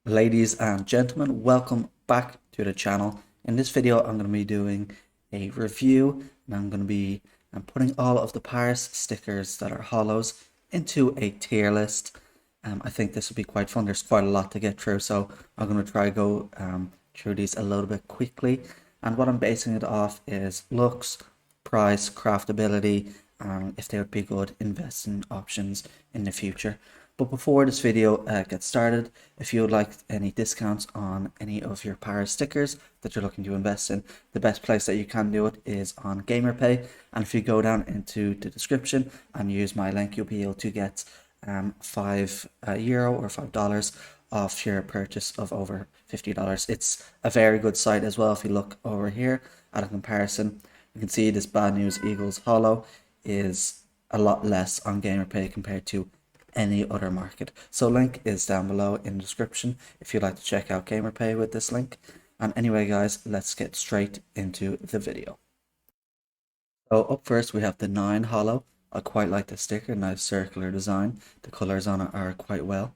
Ladies and gentlemen, welcome back to the channel. In this video, I'm going to be doing a review and I'm going to be putting all of the Paris stickers that are holos into a tier list. I think this will be quite fun. There's quite a lot to get through, so I'm going to try to go through these a little bit quickly. And what I'm basing it off is looks, price, craftability, and if they would be good investment options in the future. But before this video gets started, if you would like any discounts on any of your Paris stickers that you're looking to invest in, the best place that you can do it is on GamerPay. And if you go down into the description and use my link, you'll be able to get €5 or $5 off your purchase of over $50. It's a very good site as well. If you look over here at a comparison, you can see this Bad News Eagles Holo is a lot less on GamerPay compared to any other market. So link is down below in the description if you'd like to check out GamerPay with this link. And anyway guys, let's get straight into the video. So up first we have the 9 Holo. I quite like the sticker, nice circular design. The colors on it are quite well.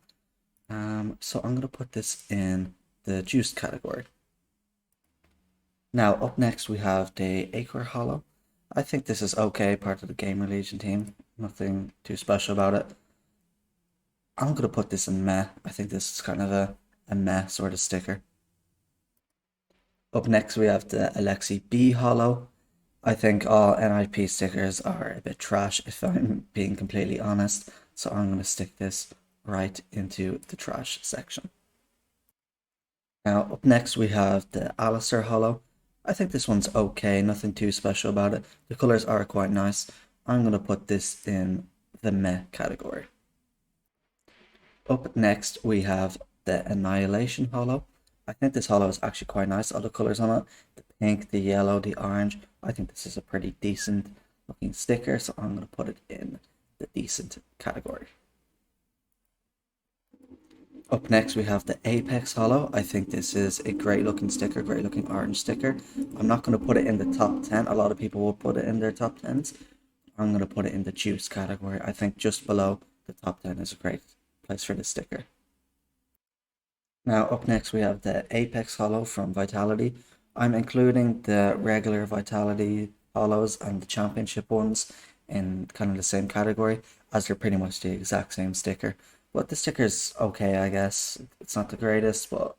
So I'm going to put this in the juiced category. Now up next we have the Acre Holo. I think this is okay, part of the Gamer Legion team. Nothing too special about it. I'm going to put this in meh. I think this is kind of a meh sort of sticker. Up next we have the Alexi B Holo. I think all NIP stickers are a bit trash if I'm being completely honest. So I'm going to stick this right into the trash section. Now up next we have the Alistair Holo. I think this one's okay, nothing too special about it. The colors are quite nice. I'm going to put this in the meh category. Up next we have the Annihilation Holo. I think this holo is actually quite nice. All the colors on it, the pink, the yellow, the orange. I think this is a pretty decent looking sticker, so I'm going to put it in the decent category. Up next we have the Apex Holo. I think this is a great looking sticker, great looking orange sticker. I'm not going to put it in the top 10. A lot of people will put it in their top 10s. I'm going to put it in the juice category. I think just below the top 10 is a great place for this sticker. Now up next we have the Apex Holo from Vitality. I'm including the regular Vitality Holos and the Championship ones in kind of the same category, as they're pretty much the exact same sticker. But the sticker's okay, I guess. It's not the greatest, but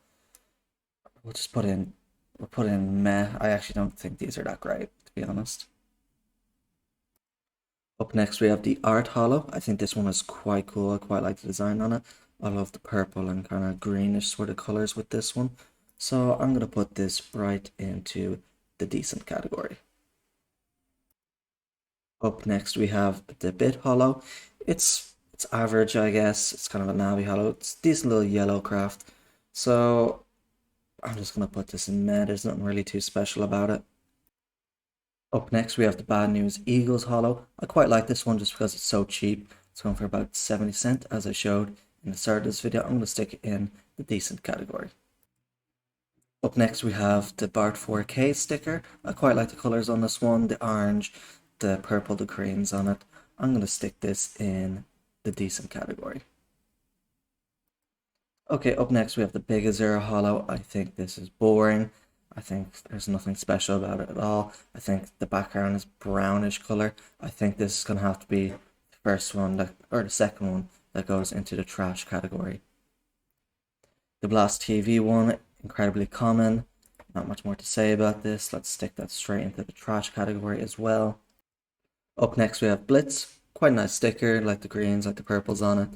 we'll put in meh. I actually don't think these are that great, to be honest. Up next we have the Art Holo. I think this one is quite cool. I quite like the design on it. I love the purple and kind of greenish sort of colors with this one. So I'm going to put this right into the decent category. Up next we have the Bit Holo. It's average, I guess. It's kind of a navy holo. It's a decent little yellow craft. So I'm just going to put this in meh. There's nothing really too special about it. Up next we have the Bad News Eagles Holo. I quite like this one just because it's so cheap. It's going for about 70 cents as I showed in the start of this video. I'm going to stick it in the decent category. Up next we have the Bart 4K sticker. I quite like the colors on this one, the orange, the purple, the greens on it. I'm going to stick this in the decent category. Okay, up next we have the Big Azura Holo. I think this is boring. I think there's nothing special about it at all. I think the background is brownish color. I think this is going to have to be the first one or the second one that goes into the trash category. The Blast TV one, incredibly common. Not much more to say about this. Let's stick that straight into the trash category as well. Up next we have Blitz. Quite a nice sticker, like the greens, like the purples on it.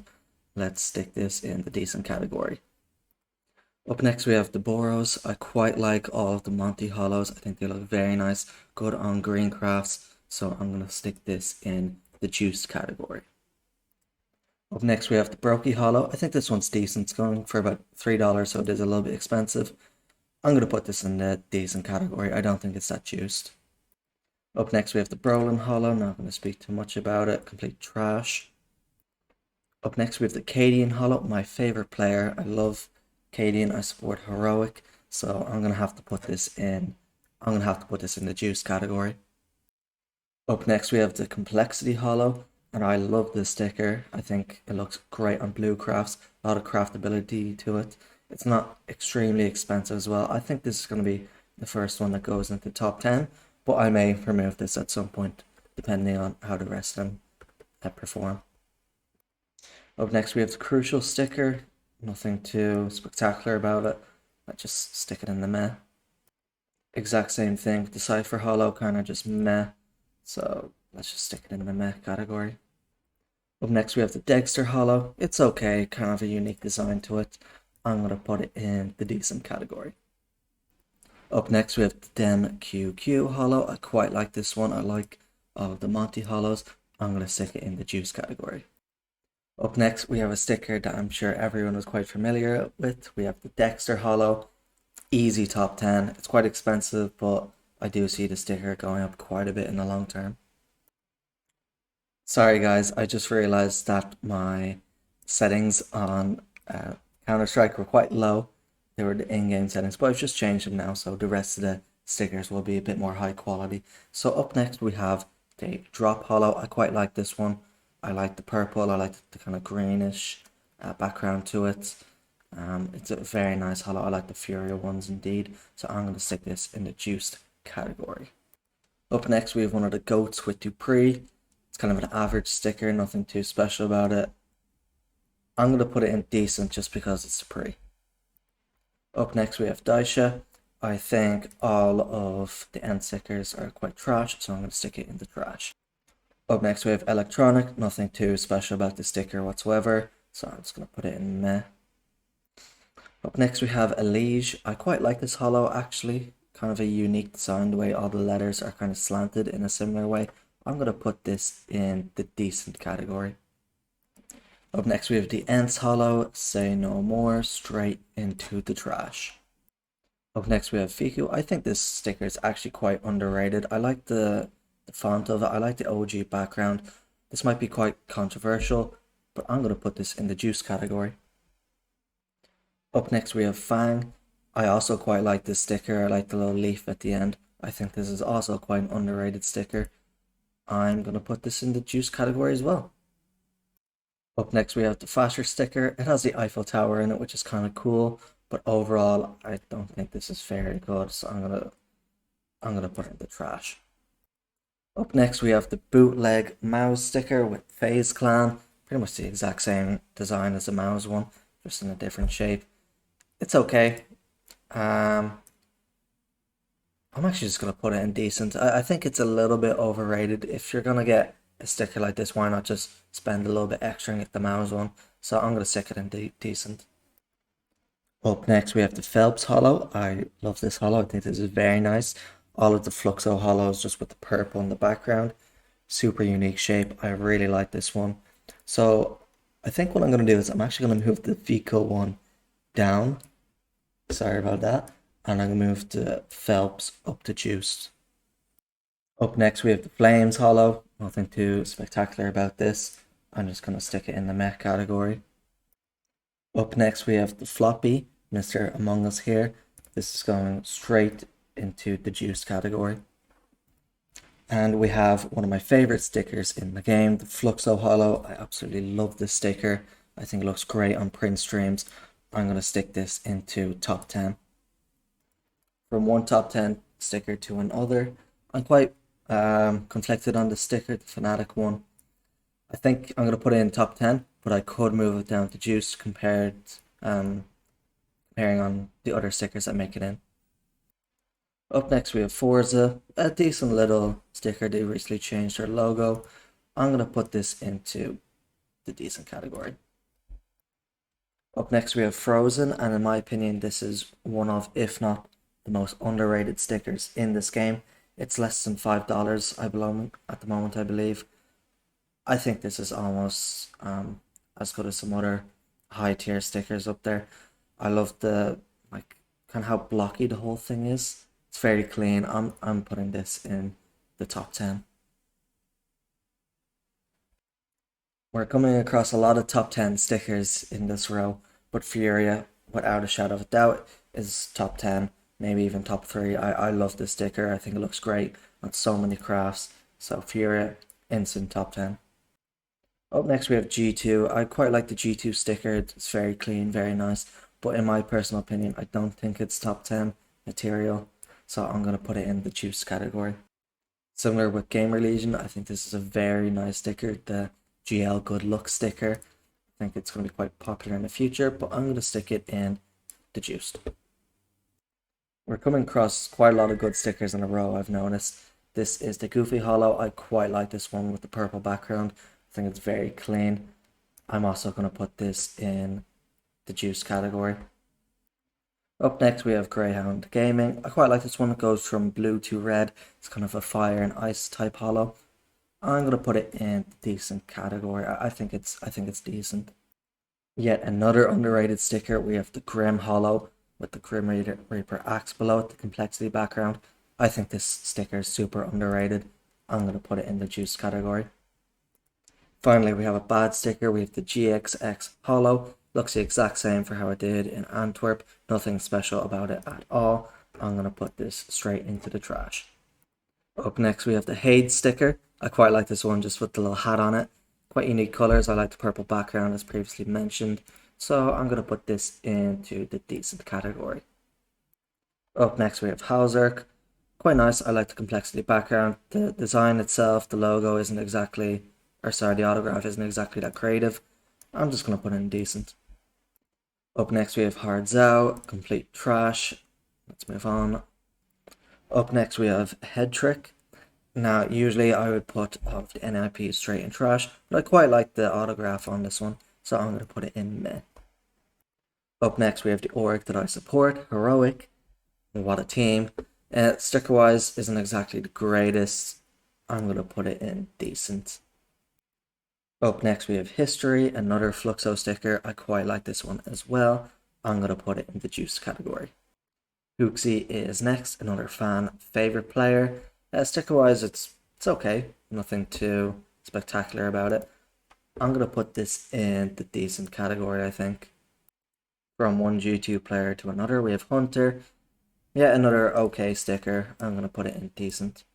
Let's stick this in the decent category. Up next we have the Boros. I quite like all of the Monty Holos. I think they look very nice, good on green crafts. So I'm going to stick this in the juice category. Up next we have the Brokey Holo. I think this one's decent. It's going for about $3, so it is a little bit expensive. I'm going to put this in the decent category. I don't think it's that juiced. Up next we have the Brolin Holo. Not going to speak too much about it. Complete trash. Up next we have the Cadian Holo. My favorite player. I love Cadian. I support Heroic. So I'm going to have to put this in. I'm going to have to put this in the juice category. Up next we have the Complexity Holo. And I love this sticker. I think it looks great on blue crafts. A lot of craftability to it. It's not extremely expensive as well. I think this is going to be the first one that goes into top 10, but I may remove this at some point depending on how the rest of them perform. Up next we have the Crucial sticker. Nothing too spectacular about it. I just stick it in the meh. Exact same thing with the Cypher Holo, kind of just meh. So let's just stick it in the meh category. Up next we have the Dexter Holo. It's okay, kind of a unique design to it. I'm going to put it in the decent category. Up next we have the Dem QQ Holo. I quite like this one. I like all of the Monty Holos. I'm going to stick it in the juice category. Up next we have a sticker that I'm sure everyone is quite familiar with. We have the Dexter Holo. Easy top 10. It's quite expensive, but I do see the sticker going up quite a bit in the long term. Sorry guys, I just realized that my settings on Counter-Strike were quite low. They were the in-game settings, but I've just changed them now, so the rest of the stickers will be a bit more high quality. So up next we have the Drop Holo. I quite like this one. I like the purple, I like the kind of greenish background to it. It's a very nice holo. I like the Furia ones indeed, so I'm going to stick this in the juiced category. Up next we have one of the goats with Dupree. It's kind of an average sticker, nothing too special about it. I'm going to put it in decent just because it's Dupree. Up next we have Daisha. I think all of the end stickers are quite trash, so I'm going to stick it in the trash. Up next we have Electronic. Nothing too special about the sticker whatsoever, so I'm just going to put it in meh. Up next we have Elige. I quite like this holo actually. Kind of a unique design, the way all the letters are kind of slanted in a similar way. I'm going to put this in the decent category. Up next we have the Ents holo. Say no more. Straight into the trash. Up next we have Fiku. I think this sticker is actually quite underrated. I like the font of it. I like the OG background. This might be quite controversial, but I'm going to put this in the juice category. Up next we have Fang. I also quite like this sticker. I like the little leaf at the end. I think this is also quite an underrated sticker. I'm going to put this in the juice category as well. Up next we have the Fasher sticker. It has the Eiffel Tower in it, which is kind of cool, but overall I don't think this is very good, so I'm gonna put it in the trash. Up next we have the bootleg Mouse sticker with FaZe Clan. Pretty much the exact same design as the Mouse one, just in a different shape. It's okay. I'm actually just gonna put it in decent. I think it's a little bit overrated. If you're gonna get a sticker like this, why not just spend a little bit extra and get the Mouse one? So I'm gonna stick it in decent. Up next we have the Phelps holo. I love this holo. I think this is very nice. All of the Fluxo holos just with the purple in the background. Super unique shape. I really like this one. So I think what I'm going to do is I'm actually going to move the Vico one down. Sorry about that. And I'm going to move the Phelps up to juiced. Up next we have the Flames holo. Nothing too spectacular about this. I'm just going to stick it in the mech category. Up next we have the Floppy, Mr. Among Us here. This is going straight into the juice category. And we have one of my favorite stickers in the game, the Fluxo holo. I absolutely love this sticker. I think it looks great on print streams. I'm going to stick this into top 10. From one top 10 sticker to another, I'm quite conflicted on the sticker, the Fnatic one. I think I'm going to put it in top 10, but I could move it down to juice comparing on the other stickers that make it in. Up next we have Forza, a decent little sticker. They recently changed their logo. I'm going to put this into the decent category. Up next we have Frozen, and in my opinion this is one of, if not the most underrated stickers in this game. It's less than $5 at the moment, I believe. I think this is almost as good as some other high tier stickers up there. I love the kind of how blocky the whole thing is. It's very clean. I'm putting this in the top 10. We're coming across a lot of top 10 stickers in this row, but Furia, without a shadow of a doubt, is top 10, maybe even top 3. I love this sticker. I think it looks great on so many crafts. So Furia, instant top 10. Up next we have G2. I quite like the G2 sticker. It's very clean, very nice, but in my personal opinion, I don't think it's top 10 material, so I'm going to put it in the juice category. Similar with Gamer Legion, I think this is a very nice sticker, the GL Good Luck sticker. I think it's going to be quite popular in the future, but I'm going to stick it in the juiced. We're coming across quite a lot of good stickers in a row, I've noticed. This is the Goofy Holo. I quite like this one with the purple background. I think it's very clean. I'm also going to put this in the juice category. Up next we have Greyhound Gaming. I quite like this one. It goes from blue to red. It's kind of a fire and ice type holo. I'm going to put it in the decent category. I think it's decent. Yet another underrated sticker. We have the Grim Holo with the Grim Reaper axe below it, the complexity background. I think this sticker is super underrated. I'm going to put it in the juice category. Finally, we have a bad sticker. We have the GXX Holo. Looks the exact same for how it did in Antwerp. Nothing special about it at all. I'm going to put this straight into the trash. Up next, we have the Hade sticker. I quite like this one just with the little hat on it. Quite unique colors. I like the purple background as previously mentioned. So I'm going to put this into the decent category. Up next, we have Hauserk. Quite nice. I like the complexity background. The design itself, the logo isn't exactly, the autograph isn't exactly that creative. I'm just going to put in decent. Up next we have Hard Zhao, complete trash. Let's move on. Up next we have Head Trick. Now usually I would put all of the NIP straight in trash, but I quite like the autograph on this one, so I'm going to put it in meh. Up next we have the org that I support, Heroic. What a team. Sticker wise isn't exactly the greatest. I'm going to put it in decent. Up next we have History, another Fluxo sticker. I quite like this one as well. I'm going to put it in the juice category. Hooksy is next, another fan favorite player. Sticker wise it's okay, nothing too spectacular about it. I'm going to put this in the decent category, I think. From one G2 player to another we have Hunter. Yeah, another okay sticker. I'm going to put it in decent.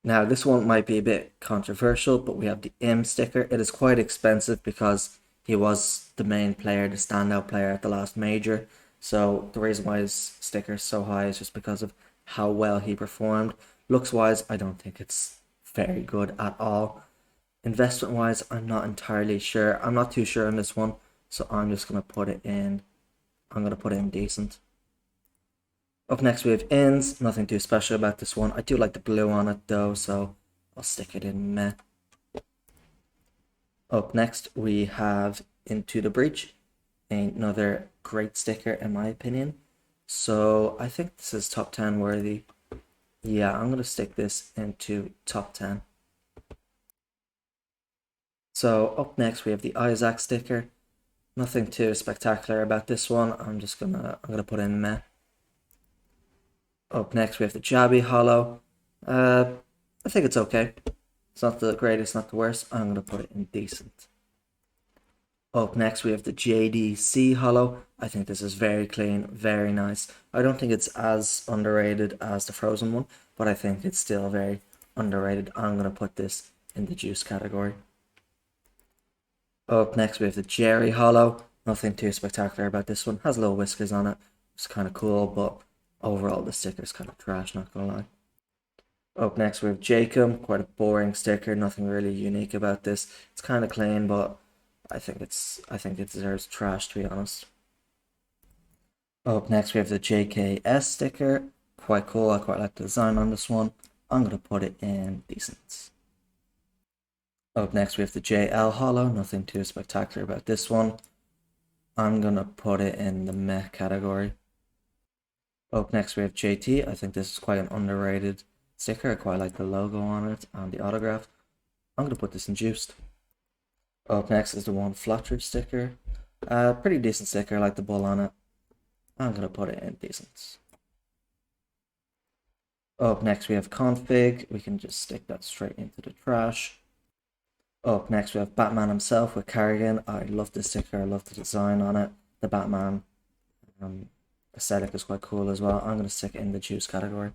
Now this one might be a bit controversial, but we have the M sticker. It is quite expensive because he was the main player, the standout player at the last major. So the reason why his sticker is so high is just because of how well he performed. Looks wise, I don't think it's very good at all. Investment wise, I'm not entirely sure. I'm not too sure on this one, so I'm just gonna put it in. I'm gonna put it in decent. Up next we have Ins. Nothing too special about this one. I do like the blue on it though, so I'll stick it in meh. Up next we have Into the Breach. Another great sticker in my opinion. So I think this is top 10 worthy. Yeah, I'm going to stick this into top 10. So up next we have the Isaac sticker. Nothing too spectacular about this one. I'm gonna put in meh. Up next we have the Jabby Holo. I think it's okay. It's not the greatest, not the worst. I'm gonna put it in decent. Up next we have the JDC Holo. I think this is very clean, very nice. I don't think it's as underrated as the Frozen one, but I think it's still very underrated. I'm gonna put this in the juice category. Up next we have the Jerry Holo. Nothing too spectacular about this one. Has little whiskers on it. It's kind of cool, but overall the sticker is kind of trash, not gonna lie. Up next we have Jacob. Quite a boring sticker. Nothing really unique about this. It's kind of clean, but I think it deserves trash, to be honest. Up next we have the JKS sticker. Quite cool. I quite like the design on this one. I'm gonna put it in decent. Up next we have the JL Holo. Nothing too spectacular about this one. I'm gonna put it in the meh category. Up next we have JT. I think this is quite an underrated sticker. I quite like the logo on it and the autograph. I'm gonna put this in juiced. Up next is the one Flutter sticker. Pretty decent sticker. I like the bull on it. I'm gonna put it in decent. Up next we have Config. We can just stick that straight into the trash. Up next we have Batman himself with Carrigan. I love this sticker. I love the design on it. The Batman aesthetic is quite cool as well. I'm going to stick it in the juice category.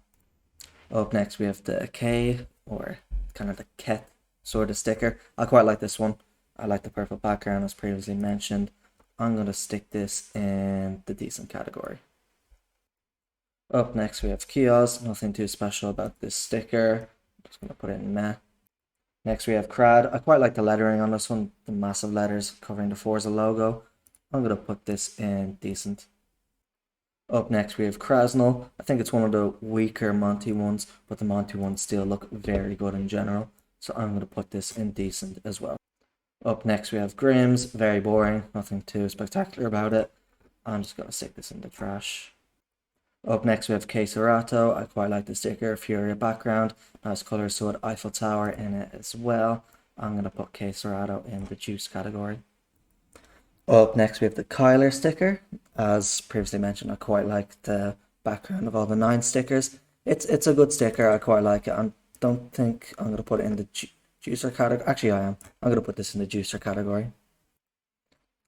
Up next we have the K, or kind of the Ket sort of sticker. I quite like this one. I like the purple background as previously mentioned. I'm going to stick this in the decent category. Up next we have Kiosk, nothing too special about this sticker. I'm just going to put it in meh. Next we have Crad. I quite like the lettering on this one, the massive letters covering the Forza logo. I'm going to put this in decent. Up next we have Krasnal. I think it's one of the weaker Monty ones, but the Monty ones still look very good in general. So I'm going to put this in decent as well. Up next we have Grimm's, very boring, nothing too spectacular about it. I'm just going to stick this in the trash. Up next we have Queserato. I quite like the sticker, Furia background, nice colours, so Eiffel Tower in it as well. I'm going to put Queserato in the juice category. Up next we have the Kyler sticker. As previously mentioned, I quite like the background of all the 9 stickers. It's a good sticker, I quite like it. I don't think I'm going to put it in the juicer category. Actually I am. I'm going to put this in the juicer category.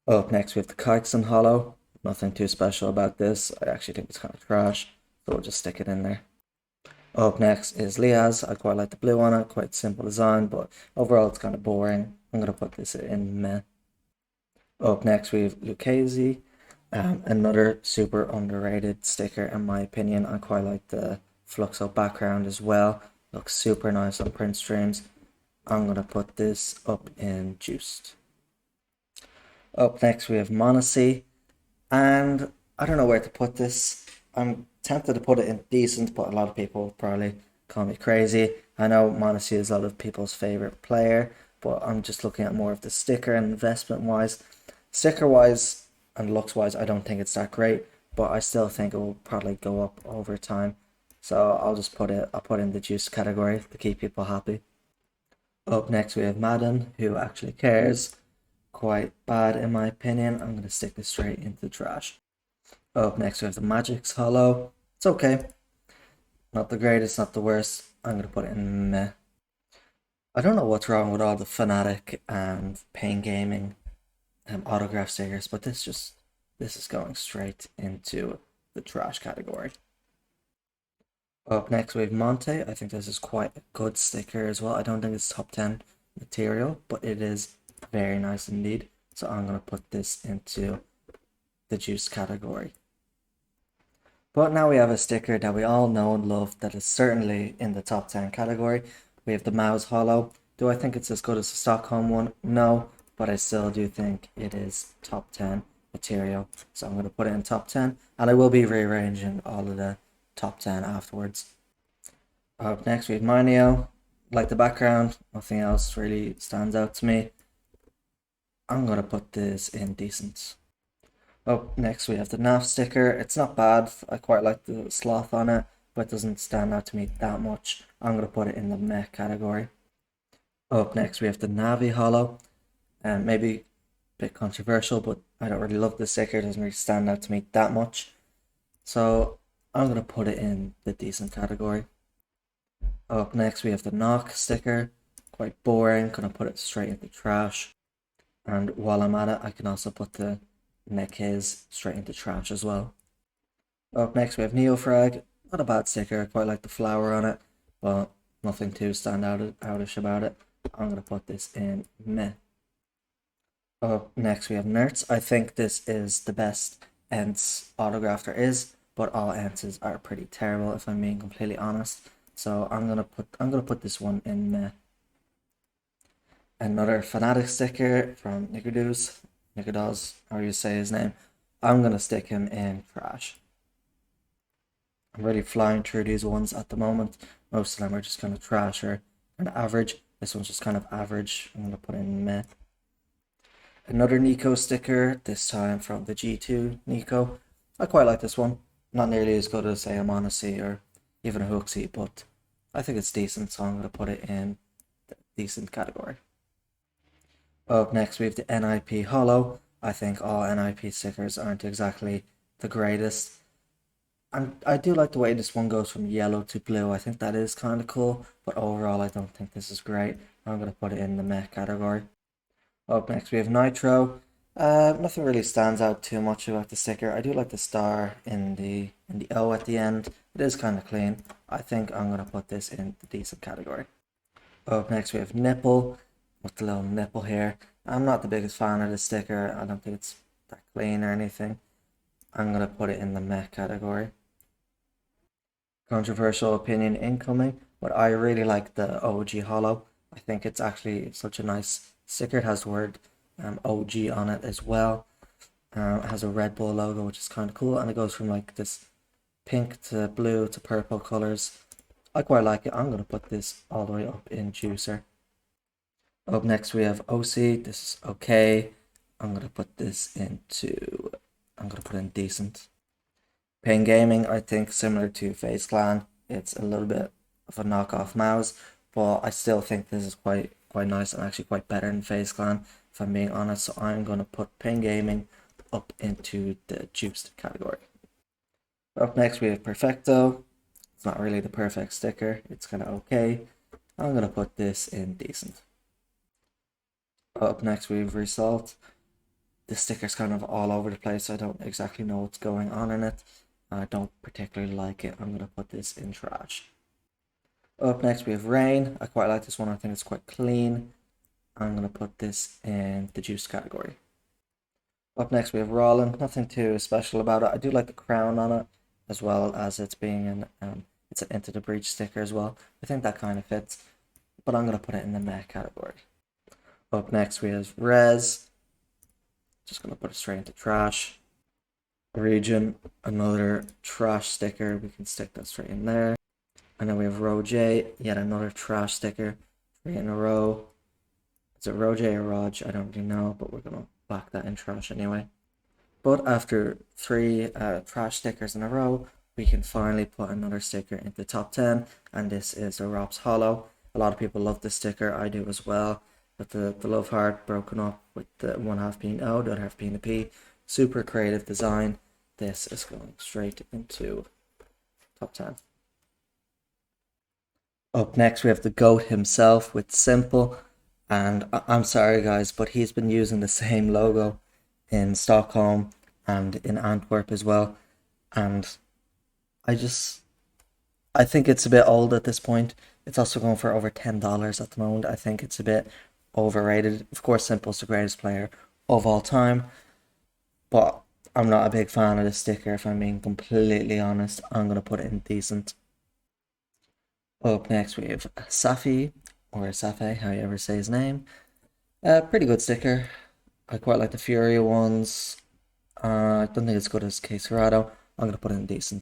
Up next we have the Kikes and Holo. Nothing too special about this. I actually think it's kind of trash, so we'll just stick it in there. Up next is Liaz. I quite like the blue on it, quite simple design, but overall it's kind of boring. I'm going to put this in meh. Up next we have Lucchese, another super underrated sticker in my opinion. I quite like the Fluxo background as well. Looks super nice on print streams. I'm going to put this up in juiced. Up next we have Monacy. And I don't know where to put this. I'm tempted to put it in decent, but a lot of people probably call me crazy. I know Monacy is a lot of people's favorite player, but I'm just looking at more of the sticker and investment wise. Sticker wise and looks wise, I don't think it's that great, but I still think it will probably go up over time. So I'll put it in the juice category to keep people happy. Up next we have Madden, who actually cares. Quite bad in my opinion. I'm going to stick this straight into the trash. Up next we have the Magic's Holo. It's okay. Not the greatest, not the worst. I'm going to put it in meh. I don't know what's wrong with all the Fnatic and Pain Gaming autograph stickers, but this is going straight into the trash category. Up next we have Monte. I think this is quite a good sticker as well. I don't think it's top 10 material, but it is very nice indeed. So I'm going to put this into the juice category. But now we have a sticker that we all know and love that is certainly in the top 10 category. We have the Mouse Holo. Do I think it's as good as the Stockholm one? No, but I still do think it is top 10 material. So I'm going to put it in top 10, and I will be rearranging all of the top 10 afterwards. Up next we have Mineo. Like the background, nothing else really stands out to me. I'm going to put this in decent. Up next we have the NAF sticker. It's not bad. I quite like the sloth on it, but it doesn't stand out to me that much. I'm going to put it in the meh category. Up next we have the Navi Holo. Maybe a bit controversial, but I don't really love the sticker. It doesn't really stand out to me that much. So I'm going to put it in the decent category. Up next we have the Knock sticker. Quite boring. Going to put it straight in the trash. And while I'm at it, I can also put the Nekes straight into trash as well. Up next we have Neofrag. Not a bad sticker. I quite like the flower on it, but nothing too outish about it. I'm going to put this in meh. Up next we have Nerds. I think this is the best Ents autograph there is, but all Entses are pretty terrible if I'm being completely honest. So I'm gonna put this one in meh. Another Fnatic sticker from Nicodos, how you say his name. I'm gonna stick him in trash. I'm really flying through these ones at the moment. Most of them are just kind of trash or an average. This one's just kind of average. I'm gonna put in meh. Another Nico sticker, this time from the G2 Nico. I quite like this one. Not nearly as good as say a Monacy or even a Hooksy, but I think it's decent, so I'm gonna put it in the decent category. Up next we have the NIP Holo. I think all NIP stickers aren't exactly the greatest. I do like the way this one goes from yellow to blue. I think that is kind of cool, but overall I don't think this is great. I'm going to put it in the meh category. Up next we have Nitro. Nothing really stands out too much about the sticker. I do like the star in the O at the end. It is kind of clean. I think I'm going to put this in the decent category. Up next we have Nipple with the little nipple here. I'm not the biggest fan of this sticker. I don't think it's that clean or anything. I'm gonna put it in the meh category. Controversial opinion incoming, but I really like the OG Holo. I think it's actually such a nice sticker. It has the word OG on it as well. It has a Red Bull logo, which is kind of cool, and it goes from like this pink to blue to purple colors. I quite like it. I'm gonna put this all the way up in juicer. Up next we have OC. This is okay. I'm gonna put this into. I'm gonna put in decent. Pain Gaming, I think similar to FaZe Clan, it's a little bit of a knockoff mouse, but I still think this is quite nice and actually quite better than FaZe Clan, if I'm being honest. So I'm gonna put Pain Gaming up into the juiced category. Up next we have Perfecto. It's not really the perfect sticker. It's kind of okay. I'm gonna put this in decent. Up next we have Result. The sticker's kind of all over the place. I don't exactly know what's going on in it. I don't particularly like it. I'm gonna put this in trash. Up next we have Rain. I quite like this one. I think it's quite clean. I'm gonna put this in the juice category. Up next we have Rollin. Nothing too special about it. I do like the crown on it, as well as it's being it's an Into the Breach sticker as well. I think that kind of fits, but I'm gonna put it in the meh category. Up next we have Rez. Just gonna put it straight into trash. Region, another trash sticker. We can stick that straight in there. And then we have Roj, yet another trash sticker. 3 in a row. Is it Roj or Raj? I don't really know, but we're gonna back that in trash anyway. But after 3 trash stickers in a row, we can finally put another sticker into the top 10, and this is a Rob's Holo. A lot of people love this sticker, I do as well. With the love heart broken up with the one half being O, the other half being a P. Super creative design. This is going straight into top 10. Up next we have the GOAT himself with Simple. And I'm sorry guys, but he's been using the same logo in Stockholm and in Antwerp as well. And I think it's a bit old at this point. It's also going for over $10 at the moment. I think it's a bit overrated. Of course, Simple's the greatest player of all time, but I'm not a big fan of the sticker, if I'm being completely honest. I'm going to put it in decent. Up next, we have Safi, or Safe, how you ever say his name. Pretty good sticker. I quite like the Fury ones. I don't think it's good as Quesarado. I'm going to put it in decent.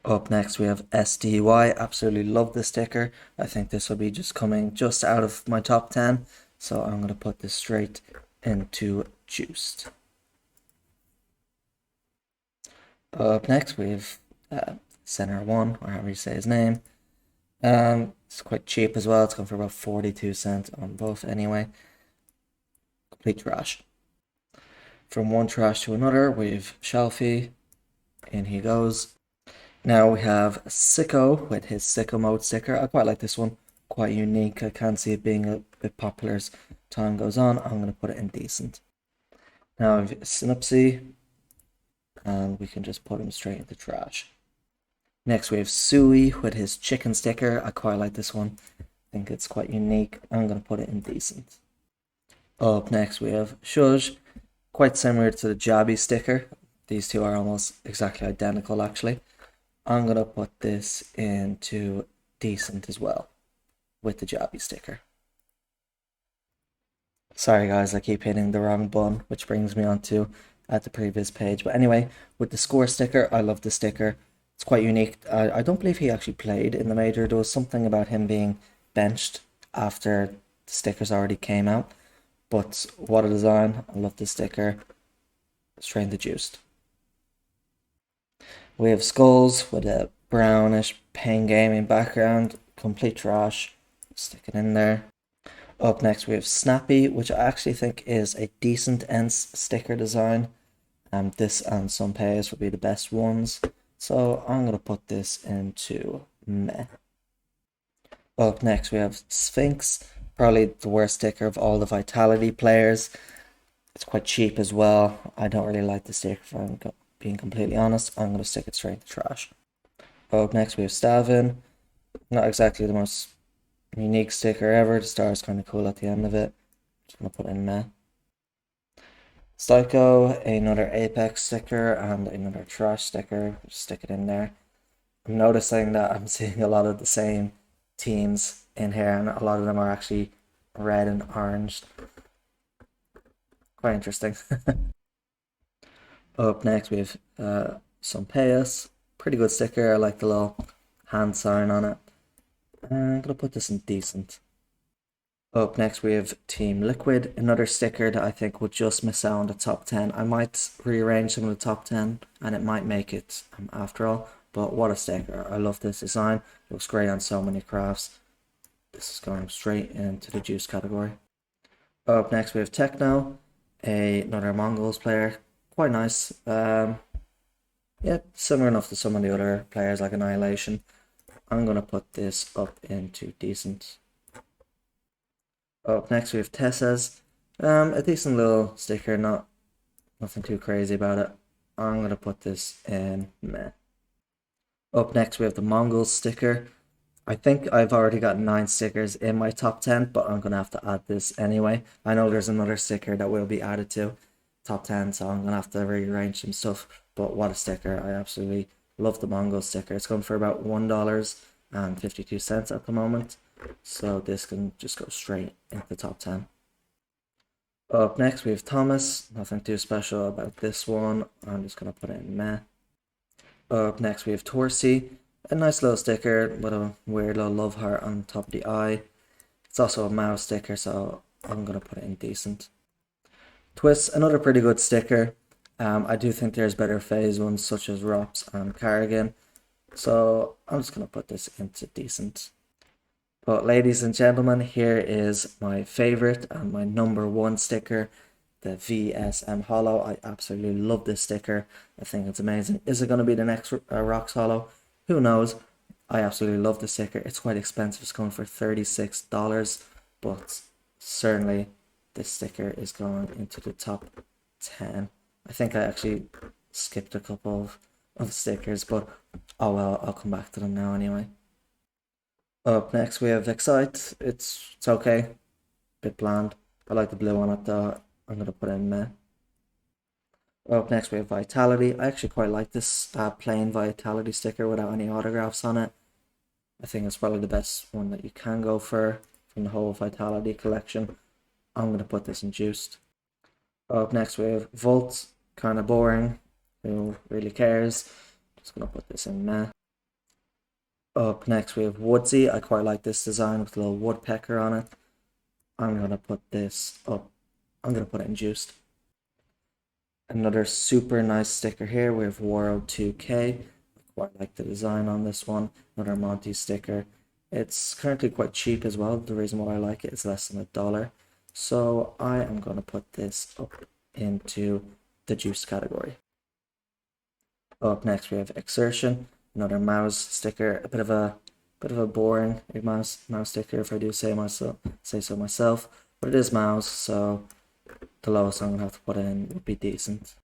Up next, we have SDY. Absolutely love this sticker. I think this will be just coming just out of my top 10. So I'm going to put this straight into juiced. Up next, we have Center 1, or however you say his name. It's quite cheap as well. It's going for about 42 cents on both anyway. Complete trash. From one trash to another, we have Shelfie. In he goes. Now we have Sicko with his Sicko mode sticker. I quite like this one. Quite unique. I can see it being a bit popular as time goes on. I'm going to put it in decent. Now we have Synopsy. And we can just put him straight into trash. Next we have Sui with his chicken sticker. I quite like this one. I think it's quite unique. I'm going to put it in decent. Up next we have Shuj. Quite similar to the Jabby sticker. These two are almost exactly identical actually. I'm going to put this into decent as well with the Jabby sticker. Sorry guys, I keep hitting the wrong button, which brings me on to at the previous page. But anyway, with the score sticker, I love the sticker. It's quite unique. I don't believe he actually played in the major. There was something about him being benched after the stickers already came out. But what a design. I love the sticker. Straight the juiced. We have Skulls with a brownish Pain Gaming background. Complete trash. Stick it in there. Up next we have Snappy, which I actually think is a decent ENCE sticker design. This and some pairs will be the best ones. So I'm going to put this into meh. Up next we have Sphinx, probably the worst sticker of all the Vitality players. It's quite cheap as well. I don't really like the sticker, if I'm being completely honest. I'm going to stick it straight in the trash. Up next we have Stavin. Not exactly the most unique sticker ever. The star is kind of cool at the end of it. Just going to put in meh. Psycho, another Apex sticker, and another Trash sticker. Stick it in there. I'm noticing that I'm seeing a lot of the same teams in here, and a lot of them are actually red and orange. Quite interesting. Up next, we have some Payas. Pretty good sticker. I like the little hand sign on it. I'm gonna put this in decent. Up next, we have Team Liquid, another sticker that I think would just miss out on the top 10. I might rearrange some of the top 10 and it might make it after all, but what a sticker. I love this design. It looks great on so many crafts. This is going straight into the juice category. Up next, we have Techno, another Mongols player. Quite nice. Yeah, similar enough to some of the other players like Annihilation. I'm going to put this up into decent. Up next we have Tessa's. A decent little sticker, nothing too crazy about it. I'm gonna put this in meh. Up next we have the Mongols sticker. I think I've already got 9 stickers in my top 10, but I'm gonna have to add this anyway. I know there's another sticker that will be added to top 10, so I'm gonna have to rearrange some stuff. But what a sticker. I absolutely love the Mongol sticker. It's going for about $1.52 at the moment. So this can just go straight into the top 10. Up next we have Thomas. Nothing too special about this one. I'm just going to put it in meh. Up next we have Torsi. A nice little sticker with a weird little love heart on top of the eye. It's also a mouse sticker, so I'm going to put it in decent. Twist, another pretty good sticker. I do think there's better phase ones such as Rops and Carrigan. So I'm just going to put this into decent. But ladies and gentlemen, here is my favorite and my #1 sticker, the VSM Holo. I absolutely love this sticker. I think it's amazing. Is it going to be the next Rocks Holo? Who knows? I absolutely love the sticker. It's quite expensive. It's going for $36, but certainly this sticker is going into the top 10. I think I actually skipped a couple of stickers, but oh well, I'll come back to them now anyway. Up next we have Excite. It's okay. Bit bland. I like the blue on it though. I'm gonna put in meh. Up next we have Vitality. I actually quite like this plain Vitality sticker without any autographs on it. I think it's probably the best one that you can go for from the whole Vitality collection. I'm gonna put this in juiced. Up next we have Volt. Kind of boring. Who really cares? Just gonna put this in meh. Up next we have Woodsy. I quite like this design with a little woodpecker on it. I'm gonna put this up. I'm gonna put it in juiced. Another super nice sticker here. We have World 2K. I quite like the design on this one. Another Monty sticker. It's currently quite cheap as well. The reason why I like it is less than $1. So I am gonna put this up into the juice category. Up next we have Exertion. Another mouse sticker, a bit of a boring mouse sticker if I do say so myself, but it is mouse, so the lowest I'm gonna have to put in would be decent.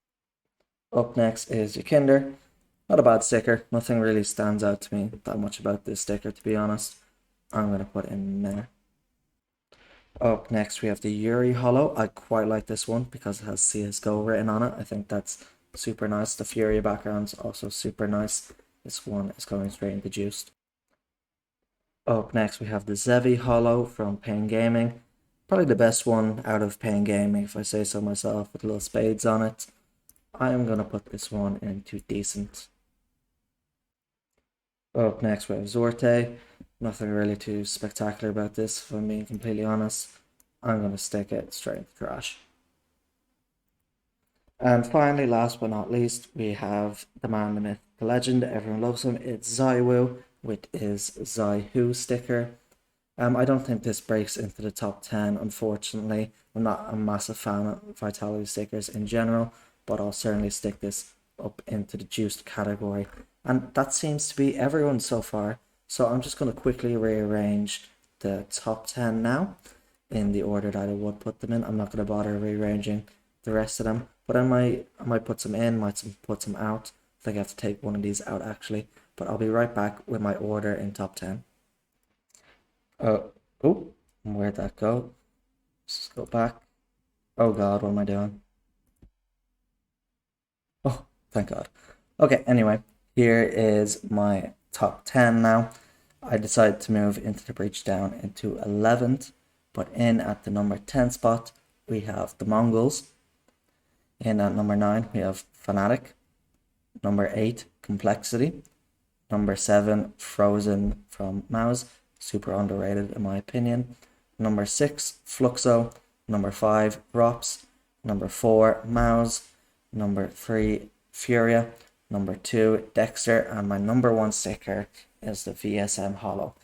Up next is Yakinder. Not a bad sticker. Nothing really stands out to me that much about this sticker, to be honest. I'm gonna put in there. Up next we have the Yuri Holo. I quite like this one because it has CSGO written on it. I think that's super nice. The Fury background's also super nice. This one is going straight into juiced. Up next we have the Zevi Holo from Pain Gaming. Probably the best one out of Pain Gaming if I say so myself, with little spades on it. I am going to put this one into decent. Up next we have Zorte. Nothing really too spectacular about this, if I'm being completely honest. I'm going to stick it straight into trash. And finally, last but not least, we have the man, the myth, the legend. Everyone loves him. It's Zywoo with his Zy-Who sticker. I don't think this breaks into the top 10, unfortunately. I'm not a massive fan of Vitality stickers in general, but I'll certainly stick this up into the juiced category. And that seems to be everyone so far. So I'm just going to quickly rearrange the top 10 now in the order that I would put them in. I'm not going to bother rearranging the rest of them, but I might put some in, might put some out. I think I have to take one of these out actually, but I'll be right back with my order in top 10. Oh, where'd that go? Let's go back. Oh God, what am I doing? Thank God. Okay, anyway, here is my top 10 now. I decided to move into the breach down into 11th, but in at the number 10 spot, we have the Mongols. In at number 9, we have Fnatic. Number 8, Complexity. Number 7, Frozen from Mouse. Super underrated in my opinion. Number 6, Fluxo. Number 5, Rops. Number 4, Mouse. Number 3, Furia. Number 2, Dexter. And my number 1 sticker is the VSM Holo.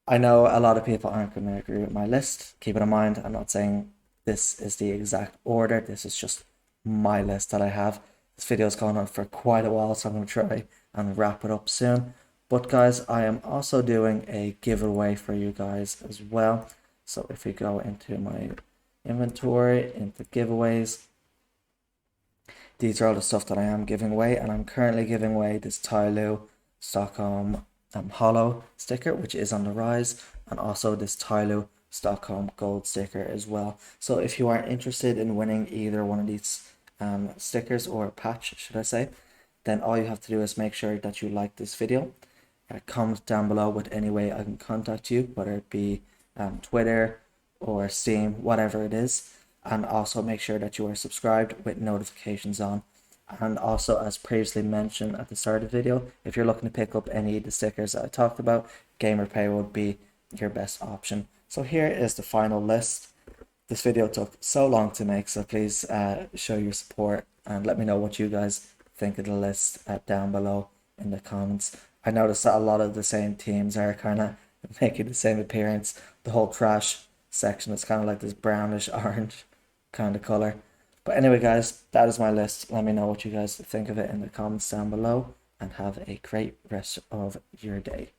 I know a lot of people aren't going to agree with my list. Keep it in mind, I'm not saying this is the exact order. This is just my list that I have. This video is going on for quite a while, so I'm going to try and wrap it up soon. But guys, I am also doing a giveaway for you guys as well. So if we go into my inventory, into giveaways, these are all the stuff that I am giving away, and I'm currently giving away this Tyloo Stockholm Holo sticker, which is on the rise, and also this Tyloo Stockholm gold sticker as well. So if you are interested in winning either one of these stickers, or patch should I say, then all you have to do is make sure that you like this video, comment down below with any way I can contact you, whether it be Twitter or Steam, whatever it is, and also make sure that you are subscribed with notifications on. And also, as previously mentioned at the start of the video, if you're looking to pick up any of the stickers that I talked about, GamerPay would be your best option. So here is the final list. This video took so long to make, so please show your support and let me know what you guys think of the list down below in the comments. I noticed that a lot of the same teams are kind of making the same appearance. The whole trash section is kind of like this brownish orange kind of color. But anyway guys, that is my list. Let me know what you guys think of it in the comments down below, and have a great rest of your day.